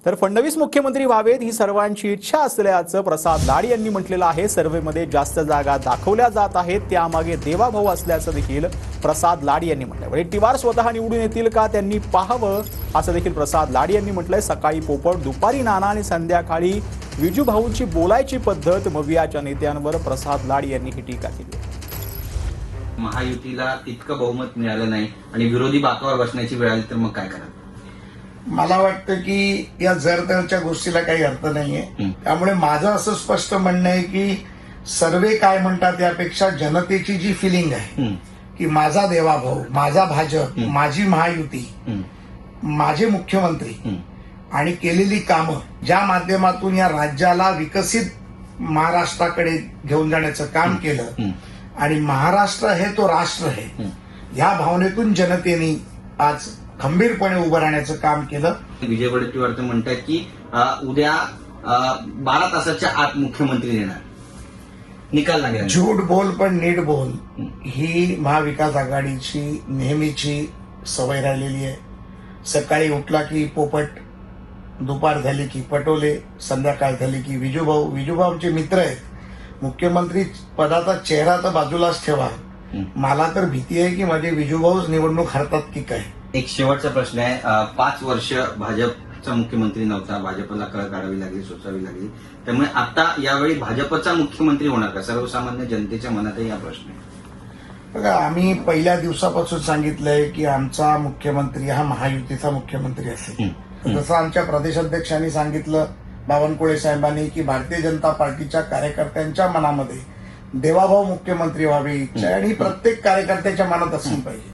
तर फडणवीस मुख्यमंत्री व्हावेत ही सर्वांची इच्छा असल्याचं प्रसाद लाड यांनी म्हटलेलं आहे। सर्व्हेमध्ये जास्त जागा दाखवल्या जात आहेत, त्यामागे देवाभाऊ असल्याचं देखील प्रसाद लाड यांनी म्हटलंय। वडेट्टीवार स्वतः निवडून येतील का त्यांनी पाहावं असं देखील प्रसाद लाड यांनी म्हटलंय। सकाळी पोपट, दुपारी नाना आणि संध्याकाळी विजूभाऊंची बोलायची पद्धत, मवियाच्या नेत्यांवर प्रसाद लाड यांनी ही टीका केली। महायुतीला तितकं बहुमत मिळालं नाही आणि विरोधी बाकावर बसण्याची वेळ आली तर मग काय कराल? मला वाटतं की या जरतरच्या गोष्टीला काही अर्थ नाहीये। त्यामुळे माझं असं स्पष्ट म्हणणं आहे की सर्वे काय म्हणतात यापेक्षा जनतेची जी फिलिंग आहे की माझा देवाभाऊ, माझा भाजप, माझी महायुती, माझे मुख्यमंत्री आणि केलेली कामं ज्या माध्यमातून या राज्याला विकसित महाराष्ट्राकडे घेऊन जाण्याचं काम केलं आणि महाराष्ट्र हे तो राष्ट्र आहे या भावनेतून जनतेने आज खंबीरपणे उभं राहण्याचं काम केलं। विजय वडेट्टीवार तर म्हणतात की उद्या 12 तासाच्या आत मुख्यमंत्री येणार, निकाल लागेल। झूट बोल पण नीट बोल ही महाविकास आघाडीची नेहमीची सवय राहिलेली आहे। सकाळी उठला की पोपट, दुपार झाली की पटोले, संध्याकाळ झाली की विजूभाऊ। विजूभाऊ आमचे मित्र आहेत। मुख्यमंत्री पदाचा चेहरा तर बाजूलाच ठेवा, मला तर भीती आहे की माझे विजूभाऊच निवडणूक हरतात की काय। एक शेवटचा प्रश्न आहे, 5 वर्ष भाजपचा मुख्यमंत्री नव्हता, भाजपला कळ काढावी लागली, सोचावी लागली, त्यामुळे आता यावेळी भाजपचा मुख्यमंत्री होणार का? सर्वसामान्य जनतेच्या मनातही हा प्रश्न आहे। बघा, आम्ही पहिल्या दिवसापासून सांगितलंय की आमचा मुख्यमंत्री हा महायुतीचा मुख्यमंत्री असेल। जसं आमच्या प्रदेशाध्यक्षांनी सांगितलं, बावनकुळे साहेबांनी, की भारतीय जनता पार्टीच्या कार्यकर्त्यांच्या मनामध्ये देवाभाऊ मुख्यमंत्री व्हावे इच्छा आहे आणि प्रत्येक कार्यकर्त्याच्या मनात असली पाहिजे।